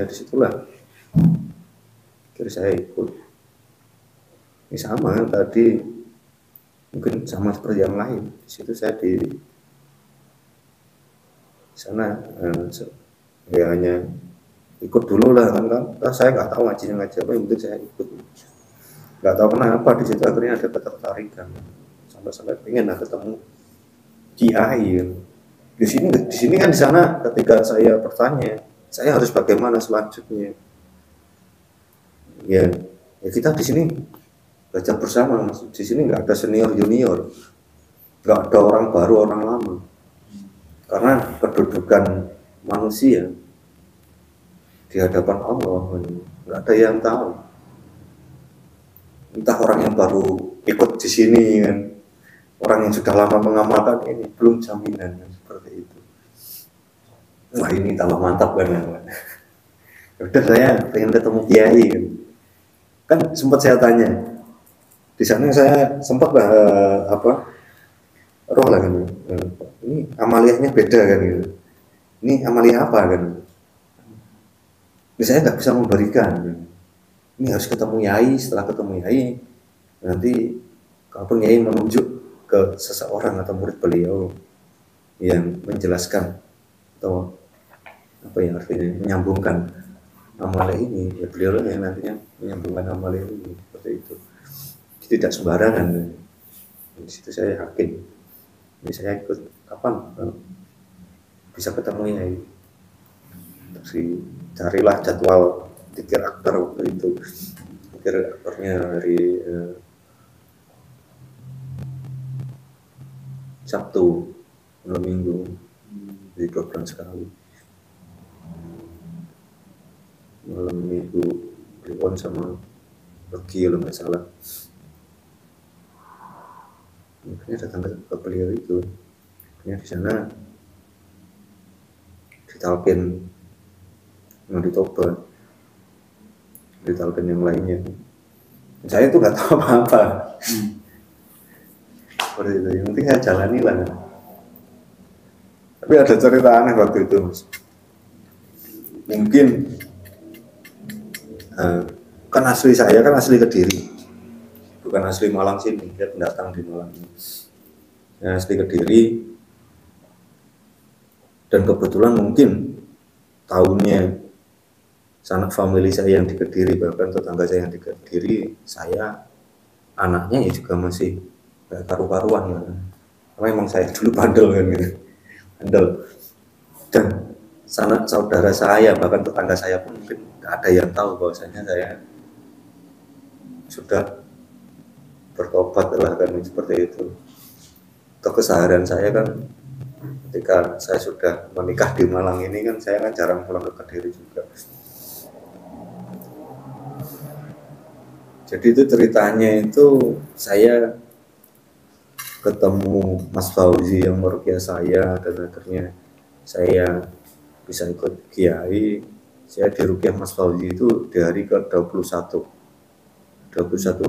disitulah akhirnya saya ikut. Ini sama tadi, mungkin sama seperti yang lain. Di situ saya di sana ya hanya ikut dulu lah kan, saya nggak tahu ngaji apa, yang penting saya ikut. Nggak tahu kenapa di situ akhirnya ada ketertarikan sampai pengen ketemu kiai. Di sini kan, di sana ketika saya bertanya saya harus bagaimana selanjutnya, ya kita di sini belajar bersama, Mas. Di sini nggak ada senior junior, nggak ada orang baru orang lama, karena kedudukan manusia di hadapan Allah nggak ada yang tahu. Entah orang yang baru ikut di sini kan, orang yang sudah lama mengamalkan ini, belum jaminan kan, seperti itu. Wah ini tambah mantap kan. Udah saya pengen ketemu kiai kan sempat saya tanya di sana, saya sempat roh lah kan, ini amaliyahnya beda kan gitu, ini amaliyah apa kan, ini saya nggak bisa memberikan kan. Ini harus ketemu yai, setelah ketemu yai nanti kalaupun yai menunjuk ke seseorang atau murid beliau yang menjelaskan atau apa yang artinya menyambungkan amalan ini, ya beliau yang nantinya menyambungkan amalan ini, seperti itu. Tidak sembarangan. Di situ saya yakin. Jadi saya ikut kapan bisa ketemu yai. Terus carilah jadwal Dzikir Akbar waktu itu. Dzikir Akbarnya hari Sabtu malam Minggu di 2 bulan sekali. Malam Minggu Kliwon sama Legi kalau nggak salah. Makanya datang ke beliau itu. Makanya di sana ditalkin mau ditobat, ditalkin yang lainnya. Saya itu nggak tahu apa-apa. Seperti itu. Yang penting saya jalani lah. Tapi ada cerita aneh waktu itu, Mas. Mungkin kan asli saya kan asli Kediri, bukan asli Malang sini. Dia pendatang di Malang. Ya, asli Kediri. Dan kebetulan mungkin tahunnya sanak famili saya yang di Kediri, bahkan tetangga saya yang di Kediri, saya anaknya ya juga masih gak karu-karuan kan. Karena emang saya dulu bandel kan gitu. Bandel. Dan sanak saudara saya, bahkan tetangga saya pun mungkin gak ada yang tahu bahwasanya saya sudah bertobat lah kan, seperti itu. Atau keseharian saya kan ketika saya sudah menikah di Malang ini kan, saya kan jarang pulang ke Kediri juga. Jadi itu ceritanya itu saya ketemu Mas Fauzi yang meruqyah saya, dan akhirnya saya bisa ikut kiai. Saya diruqyah Mas Fauzi itu di hari ke-21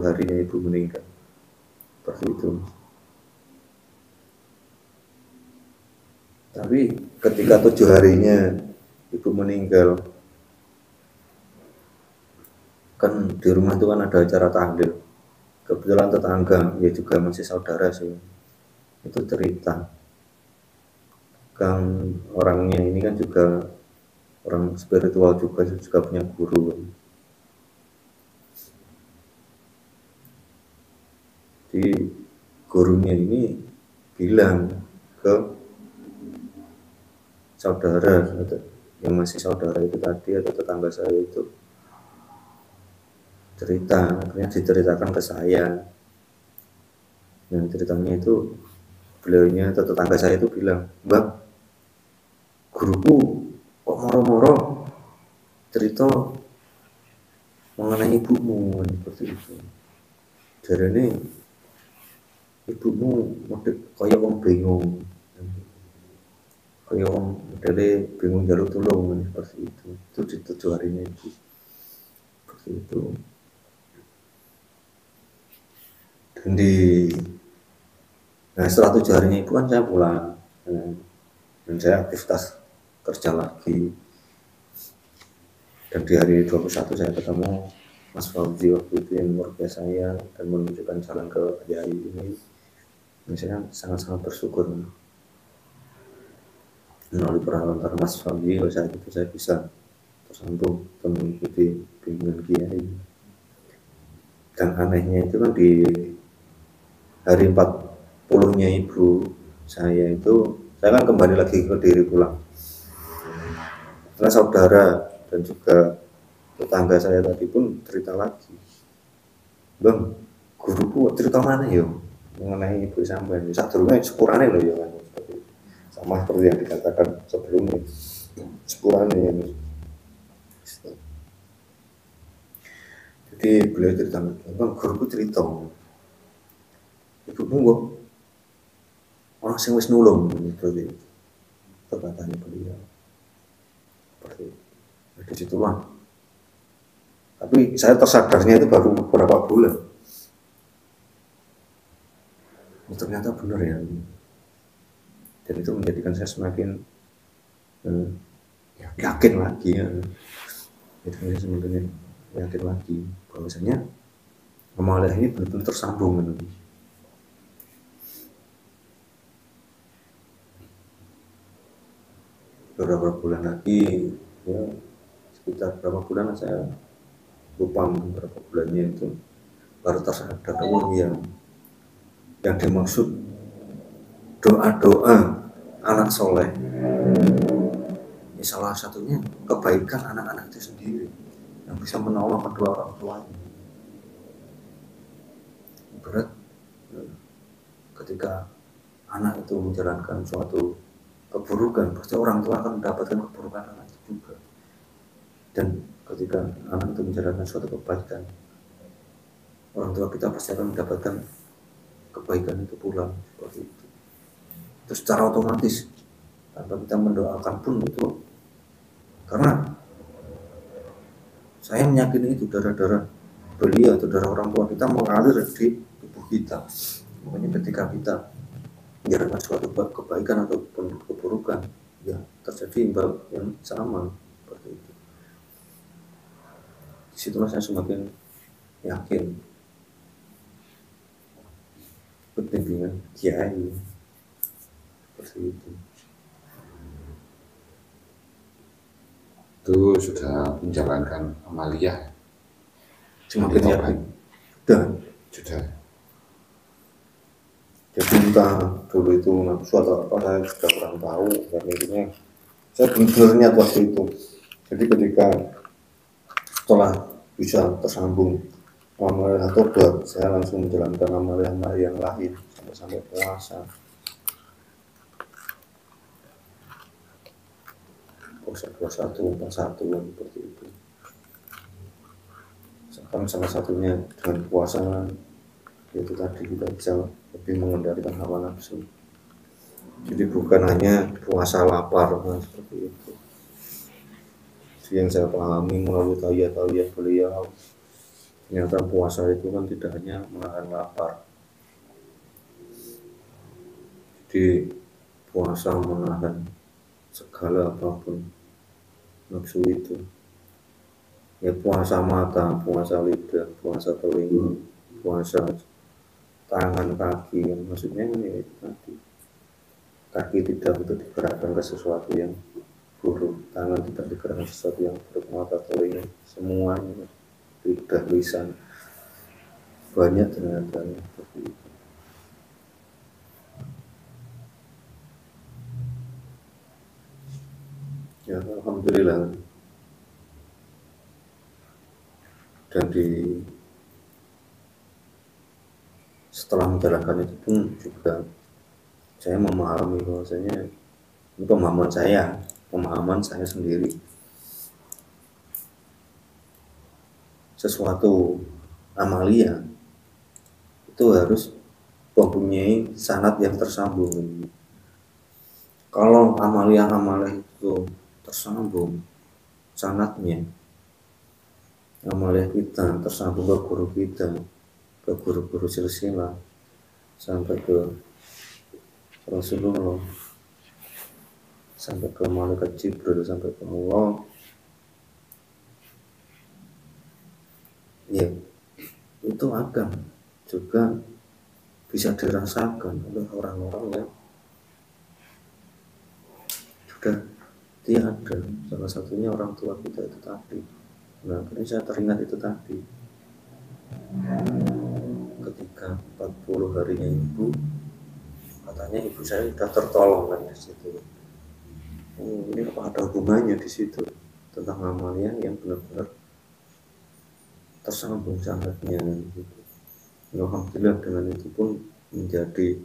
harinya ibu meninggal, seperti itu. Tapi ketika 7 harinya ibu meninggal, kan di rumah itu kan ada acara tahlil. Kebetulan tetangga, ya juga masih saudara sih, itu cerita. Kan orangnya ini kan juga orang spiritual juga punya guru. Jadi gurunya ini bilang ke saudara yang masih saudara itu tadi, atau tetangga saya itu, cerita, akhirnya diceritakan ke saya. Yang ceritanya itu beliaunya atau tetangga saya itu bilang, "Bang, guruku kok moro-moro cerita mengenai ibumu," seperti itu. Jarane ibumu kaya wong bingung, kaya wong modele bingung jaluk tulung, seperti itu. Itu di 7 harinya ibu, seperti itu. Nah setelah 7 harinya ibu kan saya pulang, dan saya aktivitas kerja lagi, Dan di hari 21 saya ketemu Mas Fauzi waktu itu yang merupakan saya dan menunjukkan jalan ke Yai ini. Saya sangat-sangat bersyukur melalui peralatan Mas Fauzi. Saat itu saya bisa tersambung dan mengikuti bimbingan Kiai. Dan anehnya itu kan di hari 40-nya ibu saya itu, saya kan kembali lagi ke diri pulang. Karena saudara dan juga tetangga saya tadi pun cerita lagi, Bang, guruku cerita mana ya mengenai ibu sampean. Sadurunge sepurane loh ya kan. Sama seperti yang dikatakan sebelumnya, sepurane ya. Jadi beliau cerita, Bang, guruku cerita, ibu kok orang sing wis nulung seperti itu. Perkataannya beliau seperti itu. Dari situlah. Tapi saya tersadarnya itu baru beberapa bulan. Ternyata benar ya. Dan itu menjadikan saya semakin yakin lagi ya. Itu saya semakin yakin lagi bahwasanya amalan ini benar-benar tersambung. Beberapa bulan lagi, ya sekitar berapa bulan saya lupa, beberapa bulannya itu baru tersadar, oh yang dimaksud doa-doa anak soleh, ya salah satunya kebaikan anak-anak itu sendiri yang bisa menolong kedua orang tuanya. Berat ketika anak itu menjalankan suatu keburukan, pasti orang tua akan mendapatkan keburukan anak itu juga. Dan ketika anak itu menjalankan suatu kebaikan, orang tua kita pasti akan mendapatkan kebaikan itu pula, seperti itu. Itu secara otomatis tanpa kita mendoakan pun itu, karena saya meyakini itu darah-darah beliau atau darah orang tua kita mengalir di tubuh kita. Makanya ketika kita menjalankan suatu kebaikan ataupun keburukan, ya terjadi imbal yang sama seperti itu. Disitulah saya semakin yakin bimbingan Kiai seperti itu. Itu sudah menjalankan amaliyah. Semakin yakin. Sudah. Jadi entah dulu itu suatu apa saya sudah kurang tahu, dan intinya saya benar-benar niat waktu itu. Jadi ketika setelah bisa tersambung amalan tobat, saya langsung menjalankan amalan yang lain sampai puasa 21, 41 seperti itu. Misalkan salah satunya dengan puasa, yaitu tadi kita bisa lebih mengendalikan hawa nafsu. Jadi bukan hanya puasa lapar, seperti itu. Yang saya pahami melalui tauhid beliau, ternyata puasa itu kan tidak hanya menahan lapar. Jadi puasa menahan segala apapun nafsu itu. Ya puasa mata, puasa lidah, puasa telinga, puasa tangan, kaki, yang maksudnya ya itu tadi. Kaki tidak untuk digerakkan ke sesuatu yang buruk, tangan tidak digerakkan sesuatu yang buruk, mata, telinga, semuanya, lidah, lisan, banyak ternyata ya, seperti itu. Ya alhamdulillah. Dan setelah menjalankan itu pun juga saya memahami bahwasanya ini pemahaman saya sendiri, sesuatu amalia itu harus mempunyai sanad yang tersambung. Kalau amalia itu tersambung sanadnya, amalia kita tersambung ke guru kita, ke guru-guru silsilah sampai ke Rasulullah, sampai ke malaikat Jibril, sampai ke Allah, itu akan juga bisa dirasakan oleh orang-orang yang sudah tiada. Salah satunya orang tua kita itu tadi. Nah, akhirnya saya teringat itu tadi. Ketika 40 harinya ibu, katanya ibu saya sudah tertolong kan di situ. Oh, ini apa ada hubungannya di situ tentang amalia yang benar-benar tersambung sangatnya gitu. Alhamdulillah dengan itu pun menjadi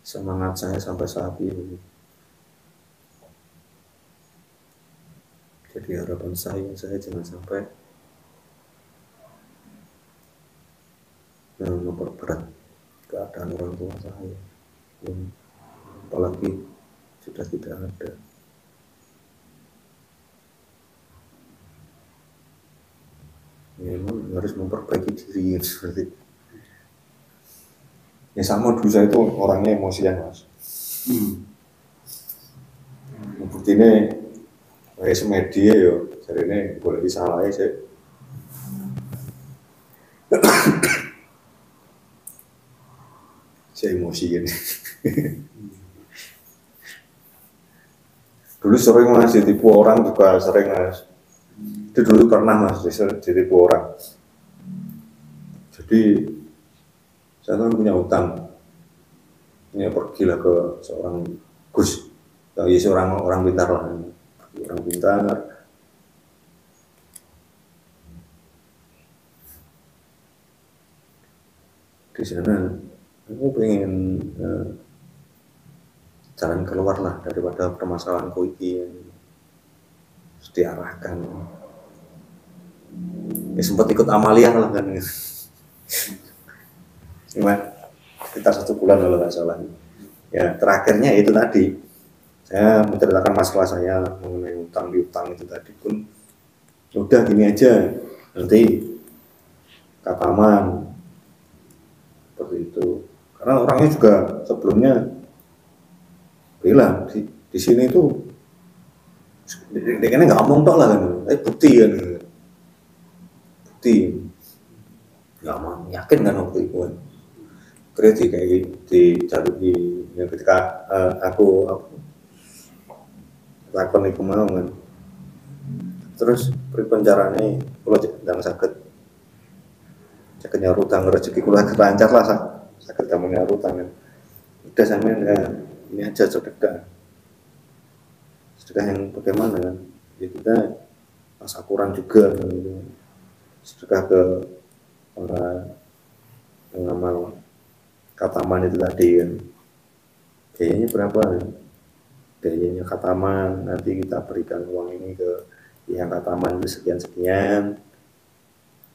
semangat saya sampai saat ini. Jadi harapan saya jangan sampai memperberat keadaan orang tua saya yang apalagi sudah tidak ada. Memang harus memperbaiki diri seperti ya sama dulu saya itu orangnya emosian mas. Bukti ini kayak semedia ya, jadi ini boleh disalahin sih. Saya emosian. Dulu sering mas ditipu orang juga sering mas. Itu dulu pernah mas ditipu orang. Jadi saya kan punya utang. Ini pergilah ke seorang Gus, ya seorang orang pintar lah, orang pintar. Di sana aku pengen jalan keluar lah daripada permasalahanku ini, terus diarahkan. Ya sempat ikut amalia lah kan. Cuma sekitar 1 bulan kalau nggak salah. Ya terakhirnya itu tadi saya menceritakan masalah saya mengenai utang piutang itu tadi pun udah gini aja nanti kataman seperti itu, karena orangnya juga sebelumnya bilang di sini tuh dia nggak ngomong tok lah kan, bukti kan, bukti nggak mau yakin kan waktu itu kan. Kritik kayak gitu dicari yang ketika aku lakon itu mau kan, terus pencaranya kalau sedang sakit nyaur utang rezeki kula kelancar lah sakit kamu nyaur utang kan, udah sampai ini aja sedekah yang bagaimana kan, ya kita tasakuran juga kan, gitu. Sedekah ke para pengamal kataman itu tadi kan, biayanya berapa kan? Biayanya kataman, nanti kita berikan uang ini ke yang kataman itu sekian.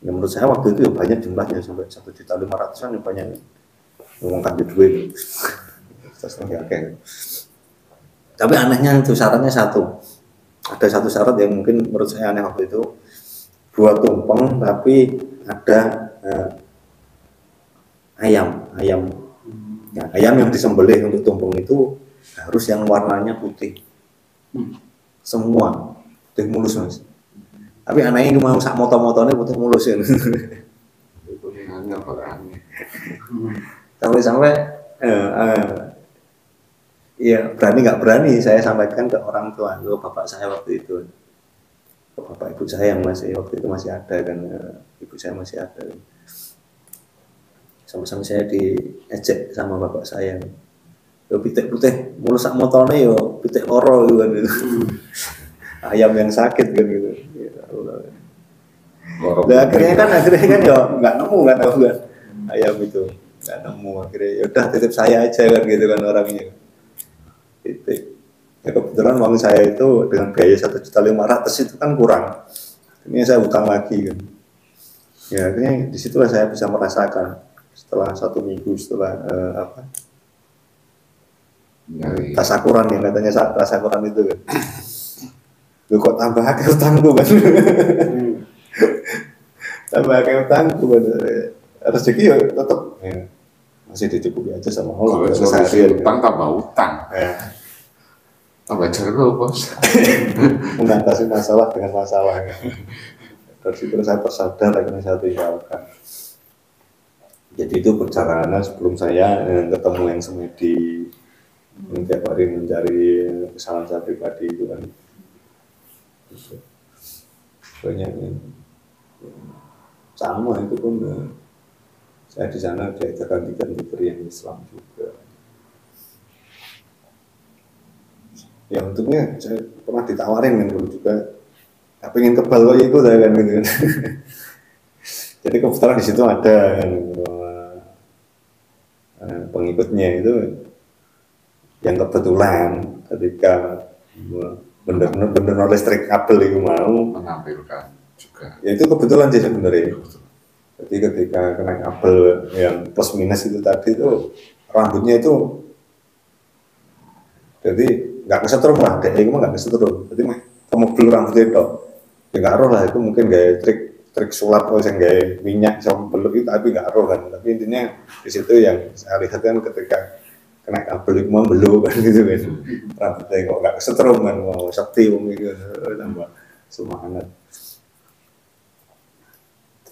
Ya menurut saya waktu itu ya banyak jumlahnya, sampai 1.500.000 yang banyak ngomongkan duit. Terus okay. Tapi anehnya itu syaratnya ada satu syarat yang mungkin menurut saya aneh waktu itu, buat tumpeng tapi ada ayam ya, ayam yang disembelih untuk tumpeng itu harus yang warnanya putih semua, putih mulus mas. Tapi anaknya mau sak moto-motonya putih mulus ya. Sampai ya berani nggak berani saya sampaikan ke orang tua, ke bapak saya waktu itu, ke bapak ibu saya yang masih waktu itu masih ada kan, ibu saya masih ada. Sama-sama saya diejek sama bapak saya. Yo pitik putih mulus sak motone yo pitik loro gitu kan. Ayam yang sakit kan gitu. Ya Allah. Nah, akhirnya kan yo nggak nemu kan ayam itu. Nggak nemu, akhirnya ya udah titip saya aja kan gitu kan orangnya. Titik. Ya kebetulan uang saya itu dengan biaya 1.500.000 itu kan kurang. Ini saya utang lagi kan. Ya akhirnya disitulah saya bisa merasakan setelah 1 minggu setelah tasakuran yang katanya tasakuran itu kan. Lu kok tambah akeh utangku kan. Tambah akeh utangku kan. Rezeki ya tetap ya, masih dicukupi aja sama Allah. Kalau solusi utang tambah utang. Ya. Tambah jeruk bos. Mengatasi masalah dengan masalah. Dari situ saya tersadar akhirnya saya tinggalkan. Jadi itu perjalanan sebelum saya ketemu yang semedi, yang tiap hari mencari kesalahan saya pribadi itu kan. Banyak yang sama itu pun saya di sana diajarkan diberi yang Islam juga. Ya untungnya saya pernah ditawarin kan dulu juga, tapi ingin kebal kok itu saya kan gitu kan. Jadi kebetulan di situ ada kan, pengikutnya itu yang kebetulan ketika bener-bener listrik kabel itu mau menampilkan juga. Ya itu kebetulan sih sebenarnya. Jadi ketika kena kabel yang plus minus itu tadi itu rambutnya itu jadi nggak kesetrum lah, dia itu mah nggak kesetrum. Jadi mah mobil rambutnya itu ya nggak roh lah, itu mungkin gaya trik sulap atau yang gaya minyak sama beluk itu, tapi nggak roh kan. Tapi intinya di situ yang saya lihat kan ketika kena kabel itu mau beluk kan gitu kan, rambutnya kok nggak kesetrum kan, mau sakti gitu, tambah semangat.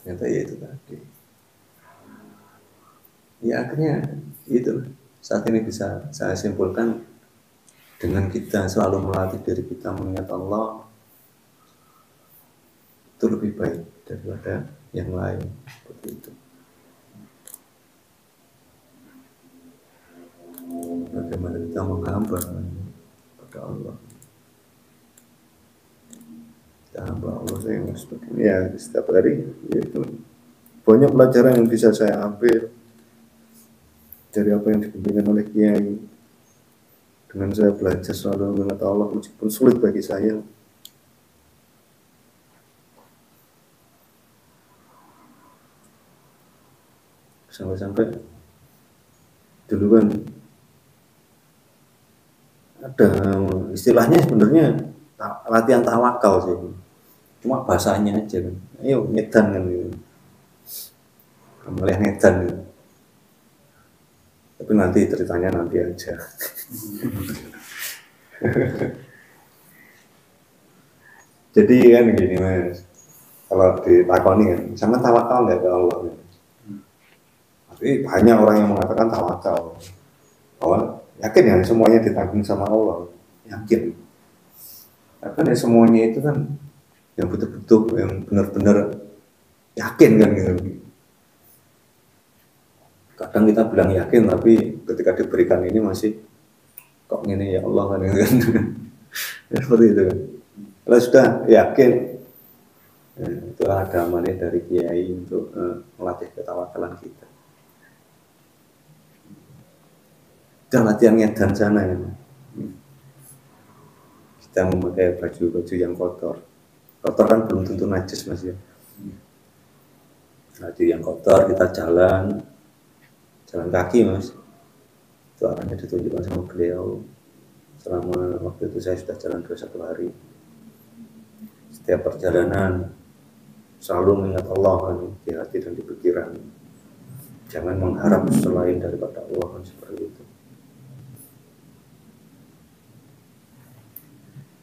Ternyata ya itu tadi. Ya akhirnya itu saat ini bisa saya simpulkan, dengan kita selalu melatih diri kita mengingat Allah itu lebih baik daripada yang lain, seperti itu. Bagaimana kita menghamba pada Allah, kita hamba Allah yang seperti ini ya, setiap hari itu banyak pelajaran yang bisa saya ambil dari apa yang dibimbingkan oleh Kiai. Dengan saya belajar selalu mengingat Allah meskipun sulit bagi saya. Sampai-sampai dulu kan ada istilahnya sebenarnya latihan tawakal sih. Cuma bahasanya aja kan. Ayo ngedan kan gitu. Amalia ngedan gitu. Tapi nanti ceritanya nanti aja. Jadi kan gini mas, kalau ditakoni kan, sama tawakal nggak ke Allah? Tapi banyak orang yang mengatakan tawakal, bahwa yakin ya semuanya ditanggung sama Allah, yakin. Tapi ya semuanya itu kan yang betul-betul, yang benar-benar yakin kan gitu. Kadang kita bilang yakin, tapi ketika diberikan ini masih kok gini ya Allah kan gitu kan. Ya, seperti itu kan. Kalau sudah yakin, itulah ada amanah dari Kiai untuk melatih ketawakalan kita. Kita latihan ngedan sana ya. Kita memakai baju-baju yang kotor. Kotor kan belum tentu najis mas ya. Baju yang kotor kita jalan kaki mas. Itu arahnya ditunjukkan sama beliau. Selama waktu itu saya sudah jalan 21 hari. Setiap perjalanan selalu mengingat Allah kan, di hati dan di pikiran. Jangan mengharap selain daripada Allah kan, seperti itu.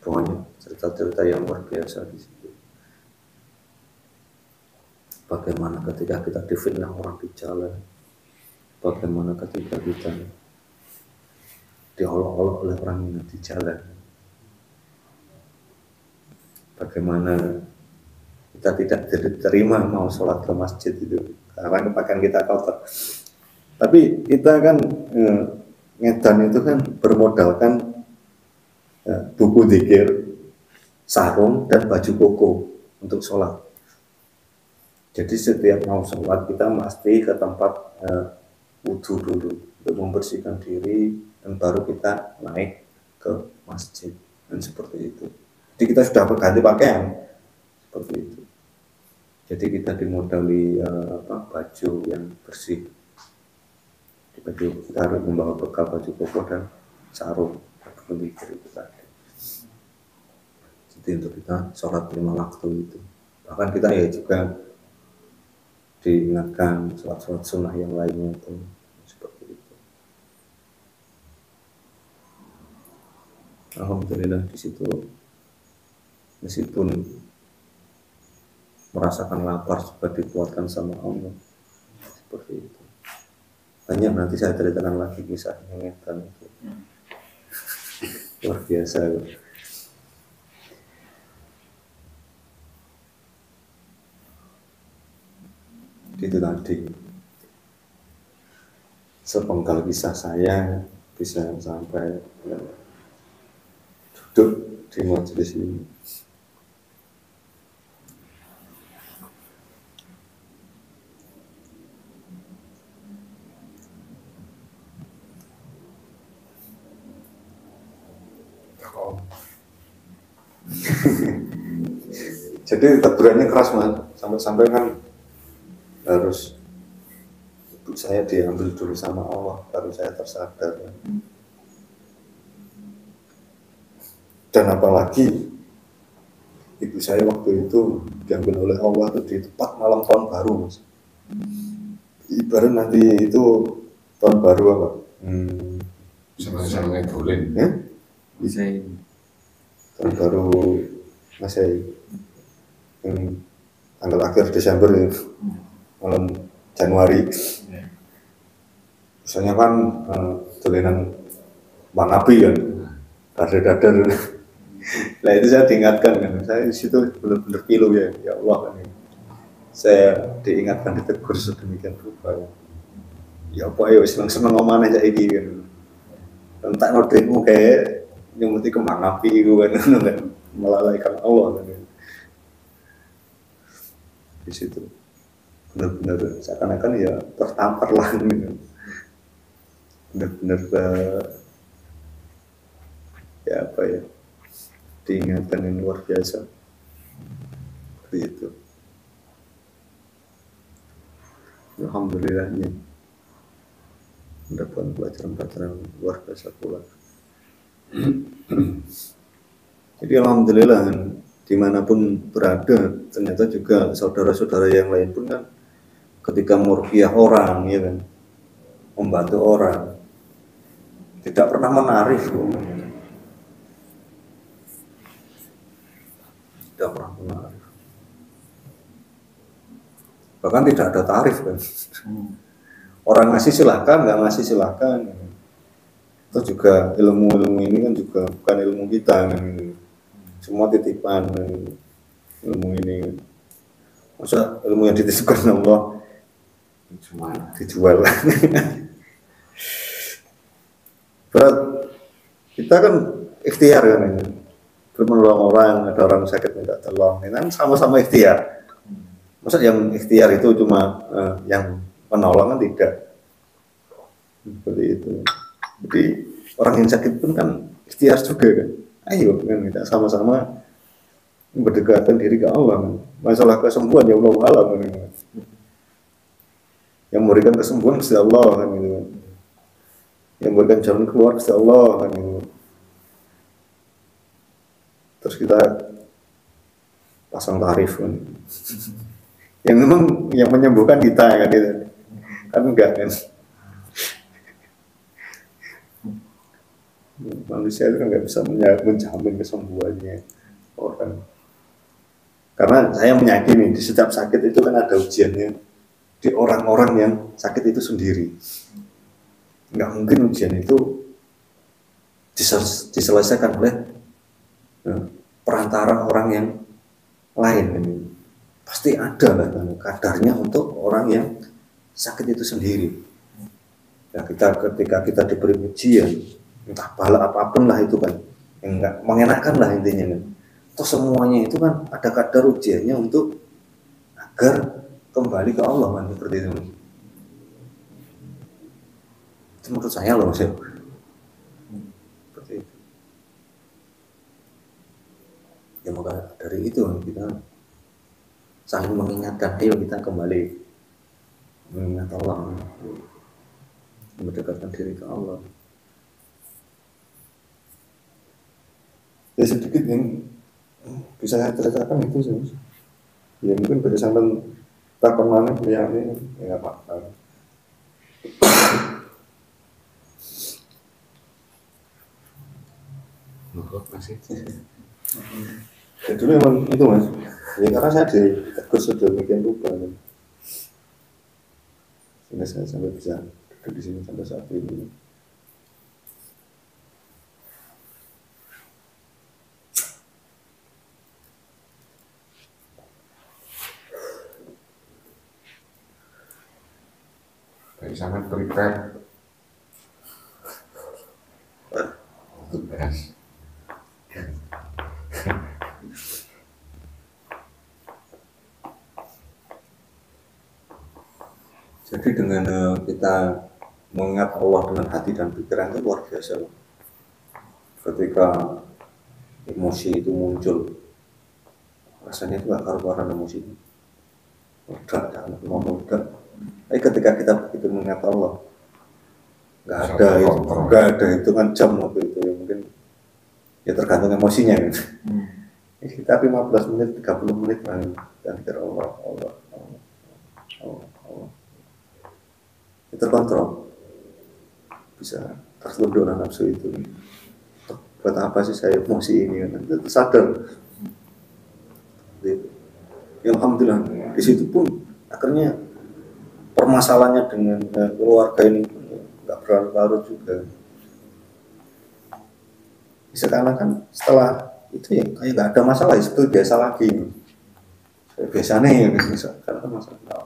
Banyak cerita-cerita yang luar biasa di situ. Bagaimana ketika kita difitnah orang di jalan, bagaimana ketika kita diolok-olok oleh orang yang di jalan, bagaimana kita tidak diterima mau sholat ke masjid itu karena pakaian kita kotor. Tapi kita kan ngedan itu kan bermodalkan buku dzikir, sarung dan baju koko untuk sholat. Jadi setiap mau sholat kita mesti ke tempat wudhu dulu untuk membersihkan diri dan baru kita naik ke masjid dan seperti itu. Jadi kita sudah berganti pakaian seperti itu. Jadi kita dimodali baju yang bersih. Di baju kita harus membawa bekal baju koko dan sarung berzikir itu tadi. Jadi untuk kita sholat 5 waktu itu. Bahkan kita ya juga diingatkan sholat sunnah yang lainnya itu seperti itu. Alhamdulillah di situ meskipun merasakan lapar juga dikuatkan sama Allah. Seperti itu. Hanya nanti saya ceritakan lagi kisahnya Ngetan itu. Luar biasa. Itu tadi sepenggal kisah saya bisa sampai duduk di majelis ini. Jadi tegurannya keras mas, sampai-sampai kan harus ibu saya diambil dulu sama Allah baru saya tersadar. Dan apalagi ibu saya waktu itu diambil oleh Allah itu di tepat malam tahun baru mas. Ibarat nanti itu tahun baru apa? Sama-sama ngedolin. Ya? Bisa Tahun baru Masehi. Tanggal akhir Desember ya, malam Januari. Misalnya kan dolenan Bang Abi kan, dadar-dadar. Nah itu saya diingatkan kan, saya di situ benar-benar pilu ya Allah kan. Saya diingatkan ditegur sedemikian rupa. Ya apa ya seneng-seneng ngomong aja ini kan. Tak nodemu kayak nyumuti ke Bang Abi itu kan, melalaikan Allah kan. Di situ benar-benar seakan-akan ya tertampar lah gitu. Benar-benar ya apa ya diingatkan yang luar biasa seperti itu. Alhamdulillahnya mendapat pelajaran-pelajaran luar biasa pula. Jadi alhamdulillah kan, dimanapun berada ternyata juga saudara-saudara yang lain pun kan ketika meruqyah orang ya kan, membantu orang tidak pernah menarik, tidak pernah menarik, bahkan tidak ada tarif kan. Orang ngasih silakan, nggak ngasih silakan. Itu juga ilmu ini kan juga bukan ilmu kita kan. Semua titipan ilmu ini. Masa ilmu yang dititipkan Allah Cuma dijual? Berat. Kita kan ikhtiar kan ini. Menolong orang, ada orang sakit minta tolong. Ini kan sama-sama ikhtiar. Masa yang ikhtiar itu cuma yang menolong kan tidak. Seperti itu. Jadi orang yang sakit pun kan ikhtiar juga kan. Ayo kan kita sama-sama berdekatan diri ke Allah kan. Masalah kesembuhan ya Allah alam kan. Yang memberikan kesembuhan Gusti Allah kan gitu. Yang memberikan jalan keluar Gusti Allah kan gitu. Terus kita pasang tarif kan. Yang memang yang menyembuhkan kita kan gitu. Kan enggak kan. Manusia itu kan nggak bisa menjamin kesembuhannya orang. Karena saya meyakini di setiap sakit itu kan ada ujiannya di orang-orang yang sakit itu sendiri. Nggak mungkin ujian itu diselesaikan oleh perantara orang yang lain. Pasti ada lah kadarnya untuk orang yang sakit itu sendiri. Ya, ketika kita diberi ujian, entah bala apapun lah itu kan, yang enggak mengenakan lah intinya kan. Terus semuanya itu kan ada kadar ujiannya untuk agar kembali ke Allah kan, seperti itu. Itu menurut saya loh mas. Seperti itu. Ya maka dari itu kita saling mengingatkan, ayo kita kembali mengingat Allah, mendekatkan diri ke Allah. Ya sedikit yang bisa saya ceritakan itu sih. Ya mungkin bagi sampean takon mana ya ini ya apa-apa. masih Ya dulu emang itu mas, Ya karena saya ditegur sedemikian rupa kan. Sehingga saya sampai bisa duduk di sini sampai saat ini. Dari sana prepare tugas. Jadi dengan kita mengingat Allah dengan hati dan pikiran itu luar biasa. Ketika emosi itu muncul, rasanya itu gak karu-karuan emosi. Udah, ngomong udah. Tapi ketika kita begitu mengingat Allah, nggak ada hitungan jam waktu itu ya, mungkin ya tergantung emosinya kan. Kita 15 menit, 30 menit dan kira Allah. Itu kontrol, bisa tertunduk nafsu itu. Buat apa sih saya emosi ini kan? Itu sadar. Ya, alhamdulillah di situ pun akhirnya permasalahannya dengan keluarga ini nggak berlarut-larut juga. Sekarang setelah itu ya kayak nggak ada masalah, itu biasa lagi. Biasanya ya karena masalah.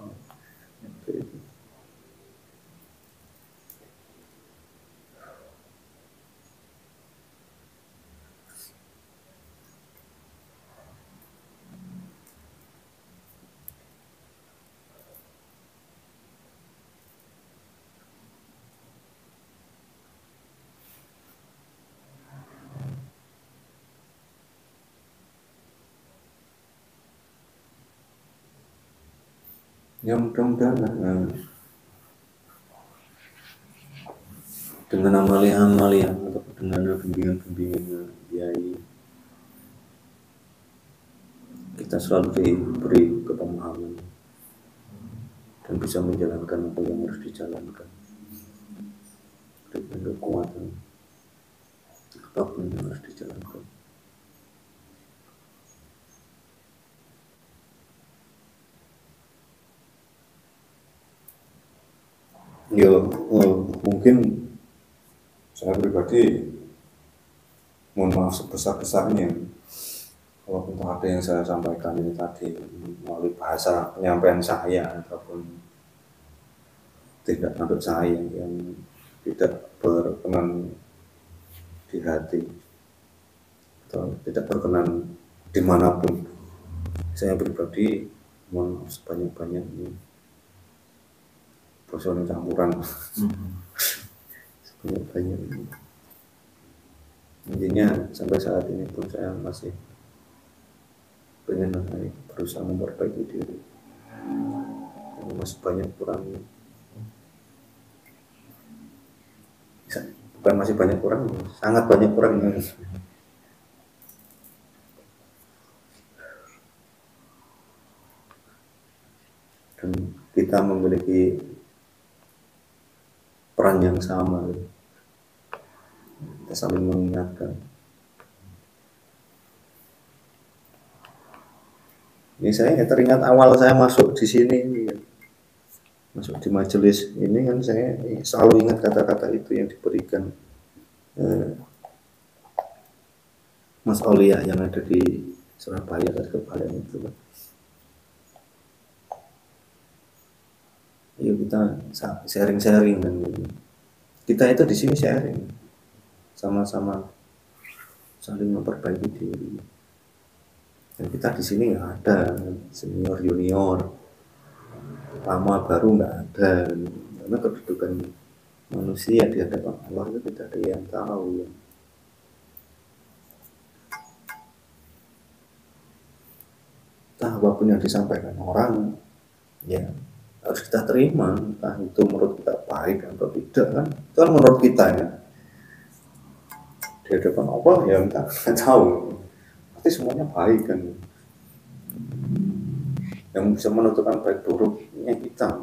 Ya mudah-mudahan dengan amalia-amalia atau dengan bimbingan Kiai kita selalu diberi kepemahaman dan bisa menjalankan apa yang harus dijalankan dengan kekuatan apapun yang harus dijalankan. Ya, mungkin saya pribadi mohon maaf sebesar-besarnya walaupun ada yang saya sampaikan ini tadi melalui bahasa penyampaian saya ataupun tidak menurut saya yang tidak berkenan di hati atau tidak berkenan dimanapun. Saya pribadi mohon maaf sebanyak-banyaknya. Bosan campuran banyak. Intinya sampai saat ini pun saya masih pengen berusaha memperbaiki diri, masih banyak kurangnya. Bukan masih banyak kurang, sangat banyak kurangnya. Dan kita memiliki peran yang sama, kita saling mengingatkan. Ini saya teringat awal saya masuk di sini, masuk di majelis ini kan saya selalu ingat kata-kata itu yang diberikan Mas Aulia yang ada di Surabaya kepala itu. Yuk kita sharing-sharing dan kita itu di sini sharing, sama-sama saling memperbaiki diri. Dan kita di sini nggak ada senior junior, lama baru nggak ada, karena kedudukan manusia di hadapan Allah itu tidak ada yang tahu. Entah apapun yang disampaikan orang, ya harus kita terima, entah itu menurut kita baik atau tidak kan, itu kan menurut kita ya. Di hadapan Allah ya kita nggak tahu, pasti semuanya baik kan. Yang bisa menentukan baik buruknya kita,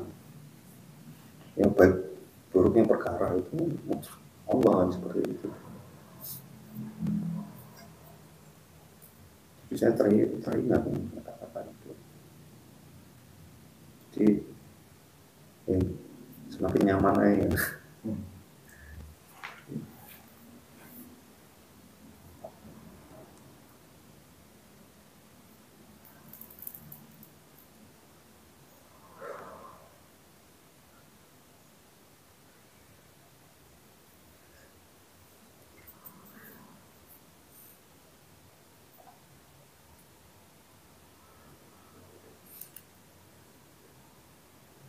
yang baik buruknya perkara itu Allah kan, seperti itu. Saya teringat kata-kata itu. Jadi semakin nyaman aja.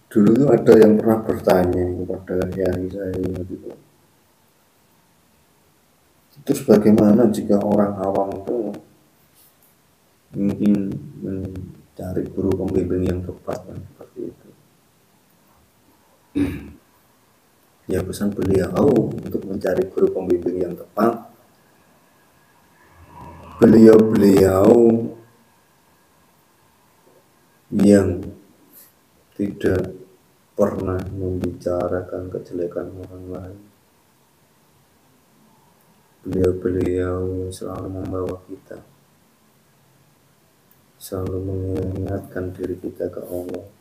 Dulu tuh ada yang pernah bertanya kepada yari saya gitu. Terus bagaimana jika orang awam itu mungkin mencari guru pembimbing yang tepat kan, seperti itu. Ya pesan beliau untuk mencari guru pembimbing yang tepat, beliau yang tidak pernah membicarakan kejelekan orang lain. Beliau selalu membawa kita, selalu mengingatkan diri kita ke Allah,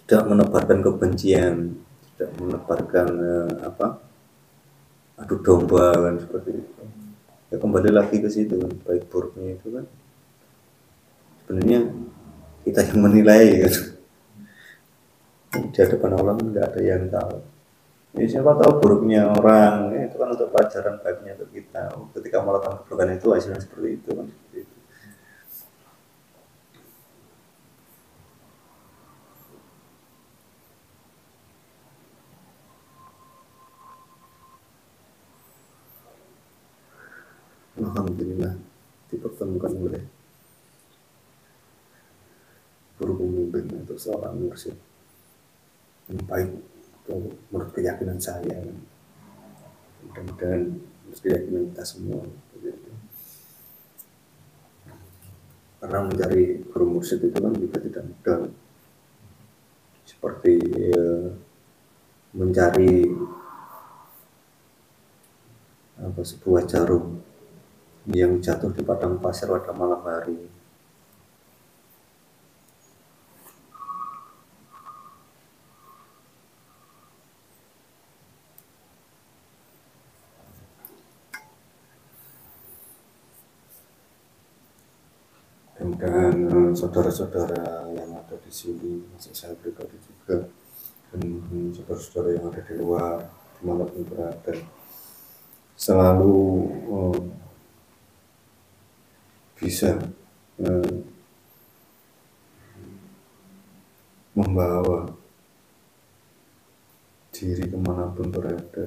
tidak menebarkan kebencian, tidak menebarkan adu domba kan, seperti itu. Ya kembali lagi ke situ kan, baik buruknya itu kan sebenarnya kita yang menilai kan. Di hadapan Allah nggak ada yang tahu. Ya, siapa tahu buruknya orang, ya, itu kan untuk pelajaran baiknya untuk kita. Ketika melakukan keburukan itu hasilnya seperti itu kan, seperti itu. Alhamdulillah dipertemukan oleh guru pembimbing untuk seorang mursyid yang baik menurut keyakinan saya, mudah-mudahan menurut keyakinan kita semua. Karena mencari guru mursyid itu kan juga tidak mudah, seperti mencari sebuah jarum yang jatuh di padang pasir pada malam hari. Dan saudara-saudara yang ada di sini, saya pribadi juga, dan saudara-saudara yang ada di luar, dimanapun berada, selalu bisa membawa diri kemanapun berada.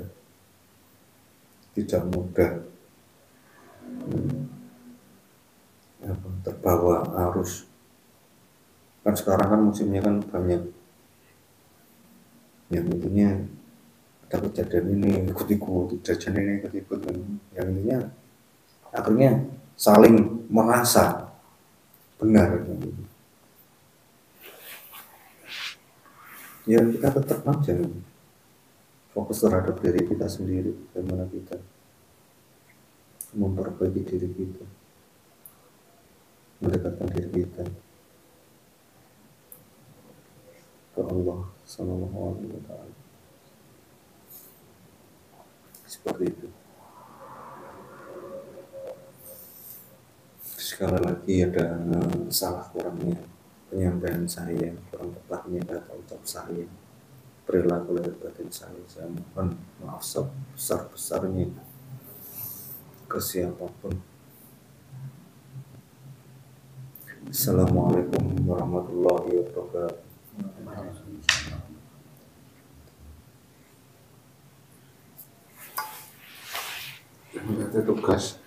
Tidak mudah terbawa arus. Kan sekarang kan musimnya kan banyak yang intinya ada kejadian ini ikut-ikut, kejadian ini ikut-ikut, yang intinya akhirnya saling merasa benar. Ya kita tetap aja fokus terhadap diri kita sendiri, bagaimana kita memperbaiki diri kita, mendekatkan diri kita ke Allah Subhanahu wa ta'ala. Seperti itu. Sekali lagi ada salah kurangnya penyampaian saya, kurang tepatnya kata ucap saya, perilaku lahir batin saya mohon maaf sebesar-besarnya ke siapapun. Assalamualaikum warahmatullahi wabarakatuh. Itu tugas.